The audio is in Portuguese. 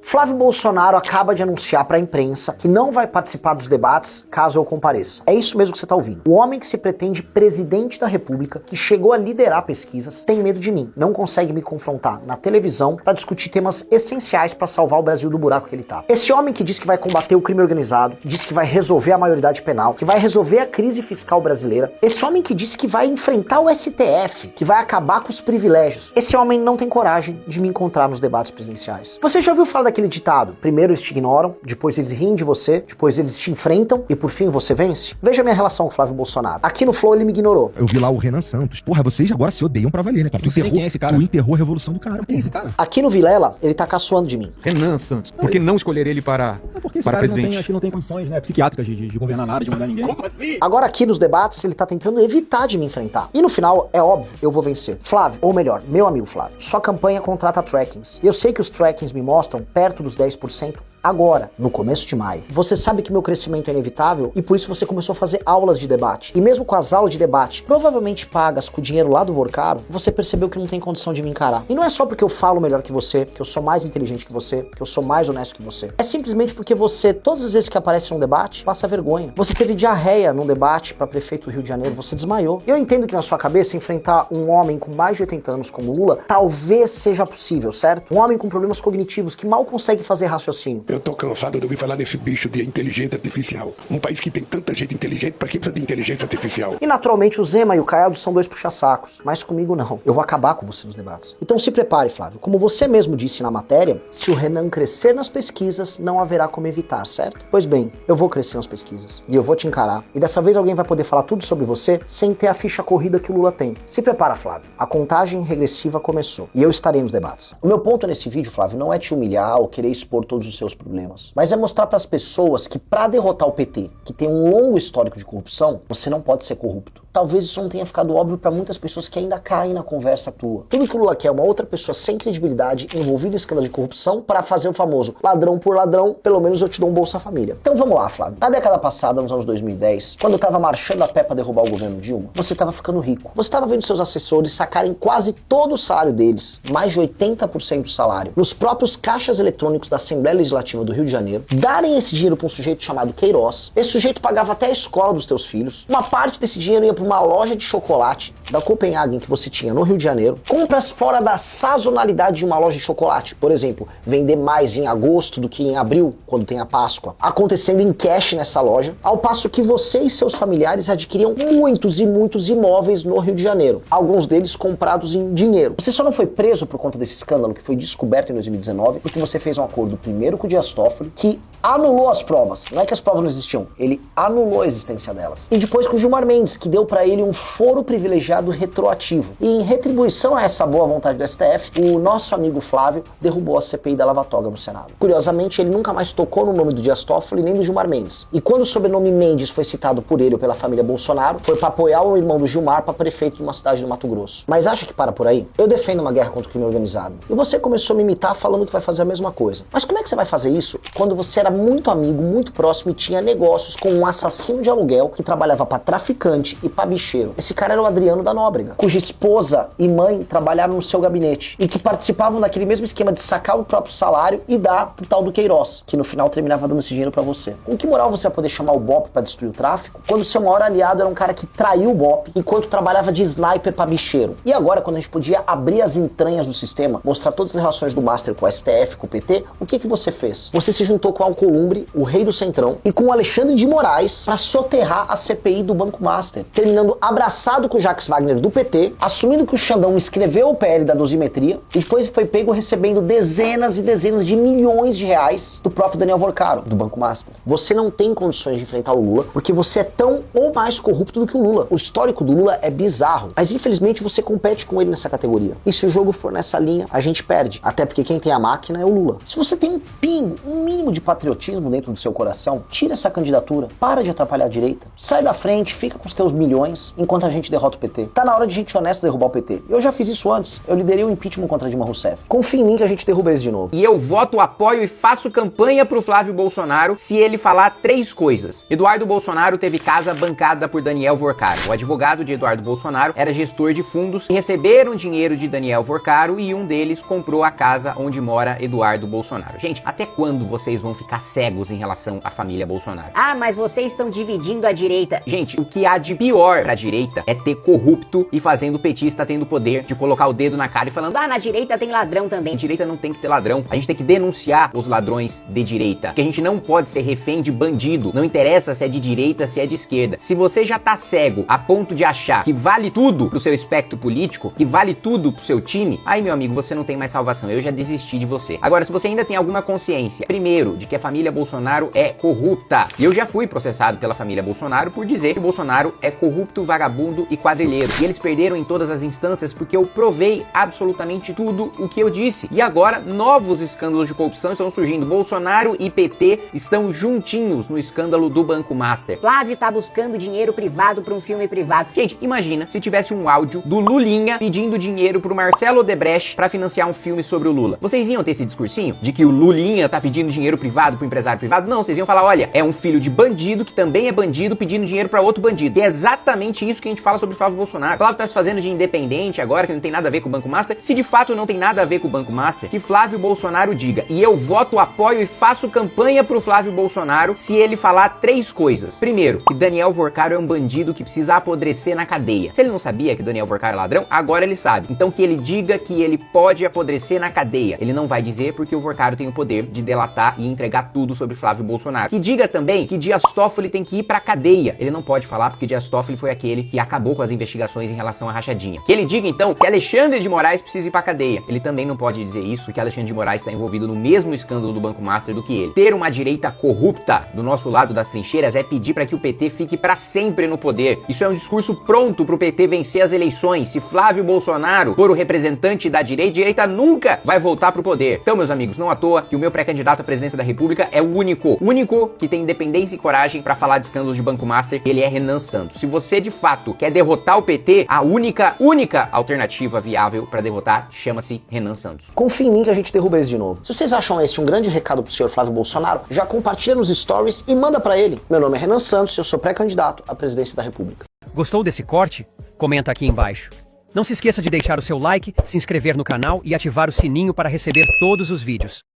Flávio Bolsonaro acaba de anunciar para a imprensa que não vai participar dos debates caso eu compareça. É isso mesmo que você tá ouvindo. O homem que se pretende presidente da República, que chegou a liderar pesquisas, tem medo de mim. Não consegue me confrontar na televisão para discutir temas essenciais para salvar o Brasil do buraco que ele tá. Esse homem que diz que vai combater o crime organizado, que diz que vai resolver a maioridade penal, que vai resolver a crise fiscal brasileira, esse homem que disse que vai enfrentar o STF, que vai acabar com os privilégios, esse homem não tem coragem de me encontrar nos debates presidenciais. Você já ouviu falar daquele ditado? Primeiro eles te ignoram, depois eles riem de você, depois eles te enfrentam e por fim você vence? Veja a minha relação com o Flávio Bolsonaro. Aqui no Flow ele me ignorou. Eu vi lá o Renan Santos. Porra, vocês agora se odeiam pra valer, né, cara? Tu sei quem é esse cara? Tu enterrou a revolução do cara. Quem é esse cara? Aqui no Vilela ele tá caçoando de mim. Renan Santos. Por que não escolher ele para presidente? Não tem, acho que não tem condições, né, psiquiátricas de governar nada, de mandar ninguém. Como assim? Agora aqui nos debates ele tá tentando evitar de me enfrentar. E no final, é óbvio, eu vou vencer. Flávio, ou melhor, meu amigo Flávio, sua campanha contrata trackings. E eu sei que os trackings me mostram perto dos 10% agora, no começo de maio. Você sabe que meu crescimento é inevitável e por isso você começou a fazer aulas de debate. E mesmo com as aulas de debate, provavelmente pagas com o dinheiro lá do Vorcaro, você percebeu que não tem condição de me encarar. E não é só porque eu falo melhor que você, que eu sou mais inteligente que você, que eu sou mais honesto que você. É simplesmente porque você, todas as vezes que aparece num debate, passa vergonha. Você teve diarreia num debate para prefeito do Rio de Janeiro, você desmaiou. Eu entendo que na sua cabeça enfrentar um homem com mais de 80 anos como Lula talvez seja possível, certo? Um homem com problemas cognitivos que mal consegue fazer raciocínio. Eu tô cansado de ouvir falar nesse bicho de inteligência artificial. Um país que tem tanta gente inteligente, pra que precisa de inteligência artificial? E naturalmente o Zema e o Caiado são dois puxa-sacos, mas comigo não. Eu vou acabar com você nos debates. Então se prepare, Flávio. Como você mesmo disse na matéria, se o Renan crescer nas pesquisas, não haverá como evitar, certo? Pois bem, eu vou crescer nas pesquisas. E eu vou te encarar. E dessa vez alguém vai poder falar tudo sobre você sem ter a ficha corrida que o Lula tem. Se prepara, Flávio. A contagem regressiva começou. E eu estarei nos debates. O meu ponto nesse vídeo, Flávio, não é te humilhar ou querer expor todos os seus problemas. Mas é mostrar para as pessoas que para derrotar o PT, que tem um longo histórico de corrupção, você não pode ser corrupto. Talvez isso não tenha ficado óbvio para muitas pessoas que ainda caem na conversa tua. Tudo que o Lula quer é uma outra pessoa sem credibilidade envolvida em escândalo de corrupção para fazer o famoso ladrão por ladrão, pelo menos eu te dou um Bolsa Família. Então vamos lá, Flávio. Na década passada, nos anos 2010, quando eu tava marchando a pé para derrubar o governo Dilma, você tava ficando rico. Você tava vendo seus assessores sacarem quase todo o salário deles, mais de 80% do salário, nos próprios caixas eletrônicos da Assembleia Legislativa do Rio de Janeiro, darem esse dinheiro para um sujeito chamado Queiroz. Esse sujeito pagava até a escola dos teus filhos. Uma parte desse dinheiro ia para uma loja de chocolate da Copenhagen que você tinha no Rio de Janeiro. Compras fora da sazonalidade de uma loja de chocolate. Por exemplo, vender mais em agosto do que em abril, quando tem a Páscoa. Acontecendo em cash nessa loja. Ao passo que você e seus familiares adquiriam muitos e muitos imóveis no Rio de Janeiro. Alguns deles comprados em dinheiro. Você só não foi preso por conta desse escândalo que foi descoberto em 2019 porque você fez um acordo primeiro com o Dias Toffoli que anulou as provas. Não é que as provas não existiam, ele anulou a existência delas. E depois com o Gilmar Mendes, que deu pra ele um foro privilegiado retroativo. E em retribuição a essa boa vontade do STF, o nosso amigo Flávio derrubou a CPI da Lava Toga no Senado. Curiosamente, ele nunca mais tocou no nome do Dias Toffoli nem do Gilmar Mendes. E quando o sobrenome Mendes foi citado por ele ou pela família Bolsonaro, foi pra apoiar o irmão do Gilmar pra prefeito de uma cidade do Mato Grosso. Mas acha que para por aí? Eu defendo uma guerra contra o crime organizado. E você começou a me imitar falando que vai fazer a mesma coisa. Mas como é que você vai fazer isso quando você era muito amigo, muito próximo e tinha negócios com um assassino de aluguel que trabalhava pra traficante e pra bicheiro? Esse cara era o Adriano da Nóbrega, cuja esposa e mãe trabalharam no seu gabinete e que participavam daquele mesmo esquema de sacar o próprio salário e dar pro tal do Queiroz, que no final terminava dando esse dinheiro pra você. Com que moral você vai poder chamar o BOP pra destruir o tráfico quando seu maior aliado era um cara que traiu o BOP enquanto trabalhava de sniper pra bicheiro? E agora, quando a gente podia abrir as entranhas do sistema, mostrar todas as relações do Master com o STF, com o PT, o que você fez? Você se juntou com o Alcolumbre, o rei do Centrão, e com o Alexandre de Moraes pra soterrar a CPI do Banco Master, terminando abraçado com o Jacques Wagner do PT, assumindo que o Xandão escreveu o PL da dosimetria e depois foi pego recebendo dezenas e dezenas de milhões de reais do próprio Daniel Vorcaro, do Banco Master. Você não tem condições de enfrentar o Lula porque você é tão ou mais corrupto do que o Lula. O histórico do Lula é bizarro, mas infelizmente você compete com ele nessa categoria. E se o jogo for nessa linha, a gente perde. Até porque quem tem a máquina é o Lula. Se você tem um pingo, um mínimo de patriotismo dentro do seu coração, tira essa candidatura, para de atrapalhar a direita, sai da frente, fica com os teus milhões, ladrões enquanto a gente derrota o PT. Tá na hora de gente honesta derrubar o PT. Eu já fiz isso antes. Eu liderei o impeachment contra Dilma Rousseff. Confia em mim que a gente derruba eles de novo. E eu voto, apoio e faço campanha pro Flávio Bolsonaro se ele falar 3 coisas. Eduardo Bolsonaro teve casa bancada por Daniel Vorcaro. O advogado de Eduardo Bolsonaro era gestor de fundos que receberam dinheiro de Daniel Vorcaro e um deles comprou a casa onde mora Eduardo Bolsonaro. Gente, até quando vocês vão ficar cegos em relação à família Bolsonaro? Ah, mas vocês estão dividindo a direita. Gente, o que há de pior pra direita é ter corrupto e fazendo o petista tendo o poder de colocar o dedo na cara e falando: Ah, na direita tem ladrão também. a direita não tem que ter ladrão. A gente tem que denunciar os ladrões de direita. Porque a gente não pode ser refém de bandido. Não interessa se é de direita, se é de esquerda. Se você já tá cego a ponto de achar que vale tudo pro seu espectro político, que vale tudo pro seu time, aí, meu amigo, você não tem mais salvação. Eu já desisti de você. Agora, se você ainda tem alguma consciência, primeiro, de que a família Bolsonaro é corrupta. E eu já fui processado pela família Bolsonaro por dizer que o Bolsonaro é corrupto, vagabundo e quadrilheiro. E eles perderam em todas as instâncias porque eu provei absolutamente tudo o que eu disse. E agora, novos escândalos de corrupção estão surgindo. Bolsonaro e PT estão juntinhos no escândalo do Banco Master. Flávio tá buscando dinheiro privado pra um filme privado. Gente, imagina se tivesse um áudio do Lulinha pedindo dinheiro pro Marcelo Odebrecht pra financiar um filme sobre o Lula. Vocês iam ter esse discursinho de que o Lulinha tá pedindo dinheiro privado pro empresário privado? Não, vocês iam falar: olha, é um filho de bandido que também é bandido pedindo dinheiro pra outro bandido. E é exatamente isso que a gente fala sobre o Flávio Bolsonaro. O Flávio tá se fazendo de independente agora, que não tem nada a ver com o Banco Master. Se de fato não tem nada a ver com o Banco Master, que Flávio Bolsonaro diga: e eu voto, apoio e faço campanha pro Flávio Bolsonaro se ele falar 3 coisas. Primeiro, que Daniel Vorcaro é um bandido que precisa apodrecer na cadeia. Se ele não sabia que Daniel Vorcaro é ladrão, agora ele sabe. Então que ele diga que ele pode apodrecer na cadeia. Ele não vai dizer porque o Vorcaro tem o poder de delatar e entregar tudo sobre Flávio Bolsonaro. Que diga também que Dias Toffoli tem que ir pra cadeia. Ele não pode falar porque Dias Toffoli foi aquele que acabou com as investigações em relação à rachadinha. Que ele diga então que Alexandre de Moraes precisa ir pra cadeia. Ele também não pode dizer isso, porque Alexandre de Moraes está envolvido no mesmo escândalo do Banco Master do que ele. Ter uma direita corrupta do nosso lado das trincheiras é pedir para que o PT fique pra sempre no poder. Isso é um discurso pronto pro PT vencer as eleições. Se Flávio Bolsonaro for o representante da direita, a direita nunca vai voltar pro poder. Então, meus amigos, não à toa que o meu pré-candidato à presidência da República é o único que tem independência e coragem pra falar de escândalos de Banco Master. Ele é Renan Santos. Se você de fato quer derrotar o PT, a única alternativa viável pra derrotar chama-se Renan Santos. Confia em mim que a gente derruba eles de novo. Se vocês acham esse um grande recado pro senhor Flávio Bolsonaro, já compartilha nos stories e manda pra ele. Meu nome é Renan Santos e eu sou pré-candidato à presidência da República. Gostou desse corte? Comenta aqui embaixo. Não se esqueça de deixar o seu like, se inscrever no canal e ativar o sininho para receber todos os vídeos.